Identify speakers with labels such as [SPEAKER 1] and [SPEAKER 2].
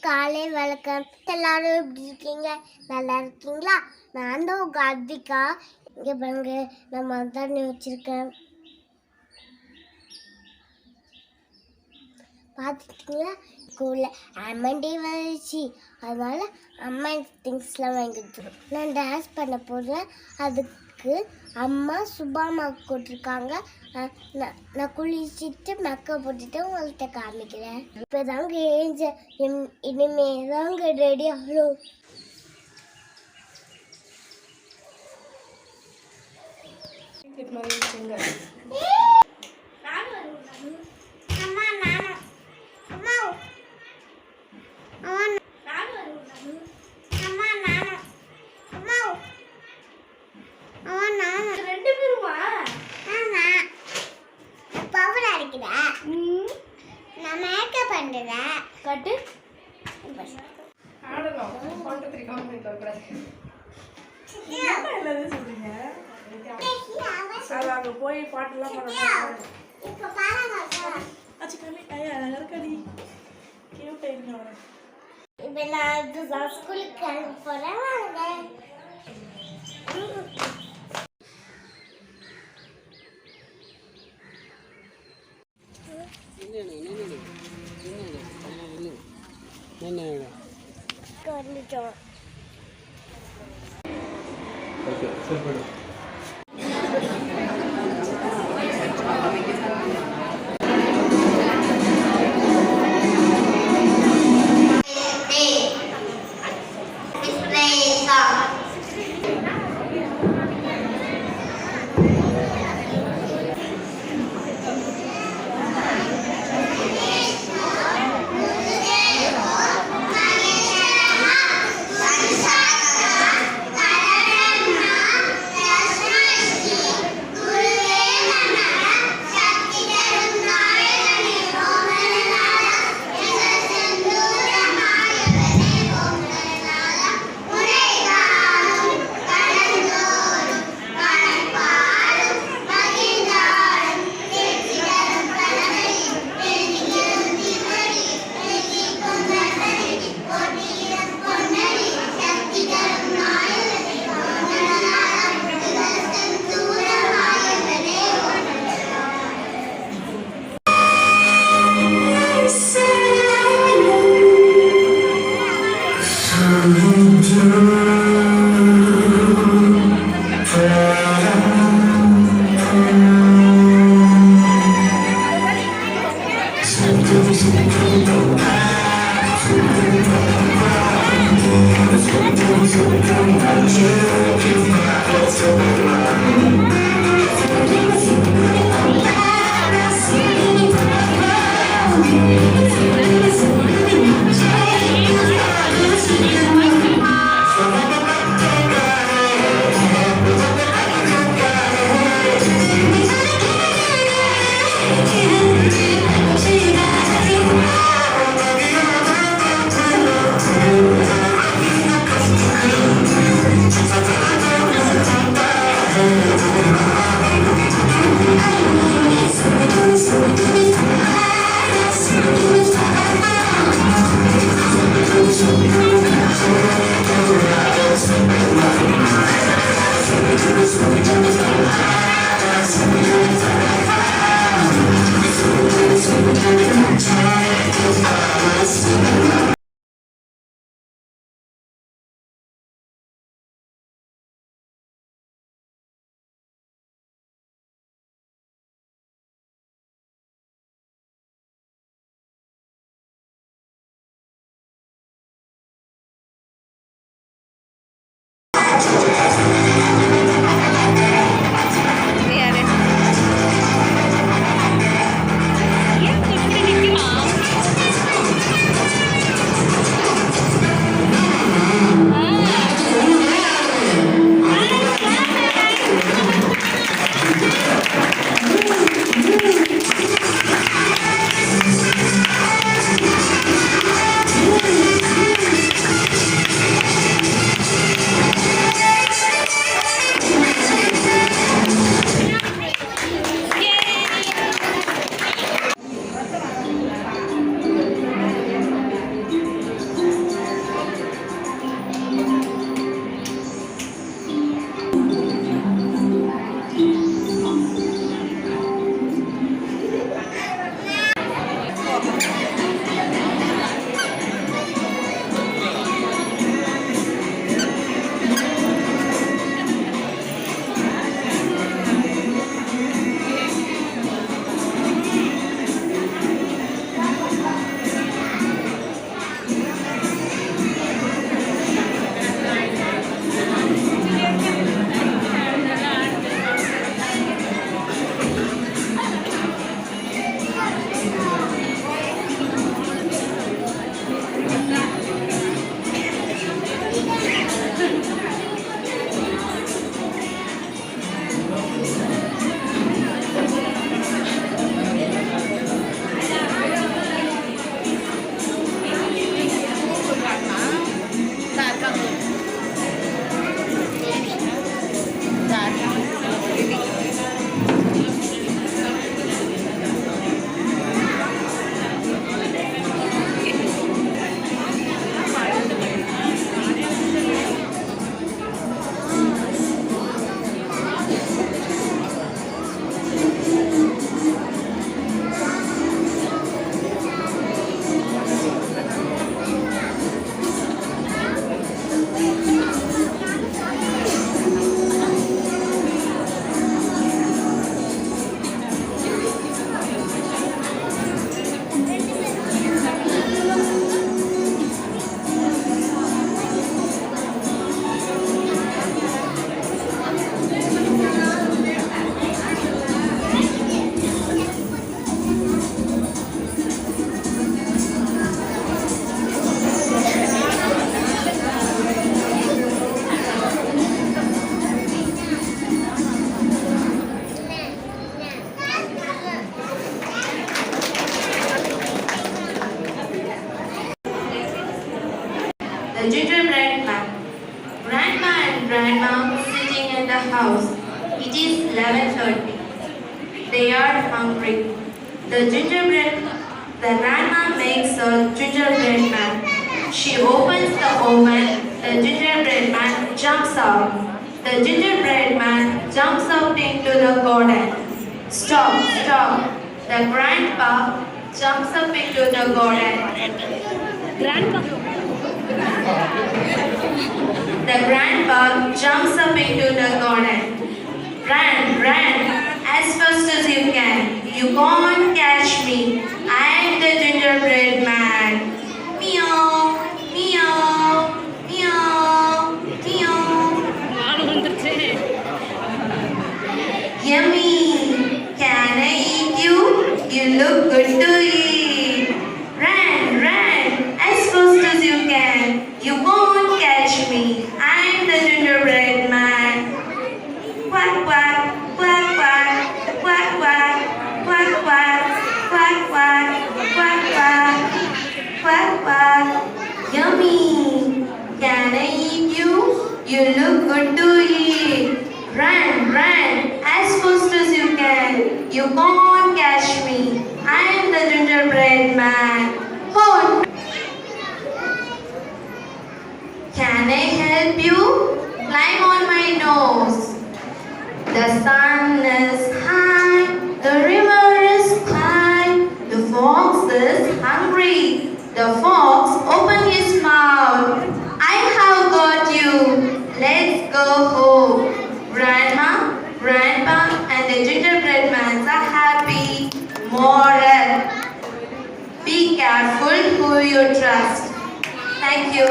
[SPEAKER 1] காலை வணக்கம். எல்லாரும் எப்படி இருக்கீங்க? நல்லா இருக்கீங்களா? நான் தான் உங்க அத்விகா. இங்க பாருங்க, நான் மருதாணி வச்சிருக்கேன். பார்த்துட்டீங்களா? ஸ்கூல்ல ஆனுவல் டே வந்துச்சு, அதனால அம்மா திங்ஸ்லாம் வாங்கி கொடுத்துரும். நான் டான்ஸ் பண்ண போகிறேன். அதுக்கு அம்மா சுபாமா கொடுத்துருக்காங்க. நான் குளிச்சுட்டு மேக்கப் போட்டுட்டு உங்கள்கிட்ட காமிக்கிறேன். இப்போ தாங்க ஏஞ்ச, இனிமே தாங்க ரெடி ஆகணும். நான் மேக்கப் பண்ணுறேன். கட்டு
[SPEAKER 2] போய் பாட்டுலாம்
[SPEAKER 1] இப்போ நான் ஸ்கூலுக்கு கிளம்ப போகிறேன். வாங்க.
[SPEAKER 3] the gingerbread man. Grandma and grandma sitting in the house. It is 11:30. They are hungry. The grandma makes a gingerbread man. She opens the oven. The gingerbread man jumps out. The gingerbread man jumps out into the garden. Stop, stop. The grandpa jumps up into the garden. The grandpa jumps up into the garden. Run, run, as fast as you can. You can't catch me. I'm the gingerbread man. Meow, meow, meow, meow. Yummy. Can I eat you? You look good to eat. Run, run, as fast as you can. You won't catch me. I'm the gingerbread man. Quack, quack, quack, quack, quack, quack, quack, quack, quack, quack, quack, quack, quack, quack. Yummy. Can I eat you? You look good to eat. Run, run, as fast as you can. You can't catch me. I'm the gingerbread man. Oh. Can I help you? Climb on my nose. The sun is high, the river is high, the fox is hungry. The fox opened his mouth. I have got you. Let's go home. Grandma, grandpa, and the gingerbread man are happy. Moral: be careful who you trust. Thank you.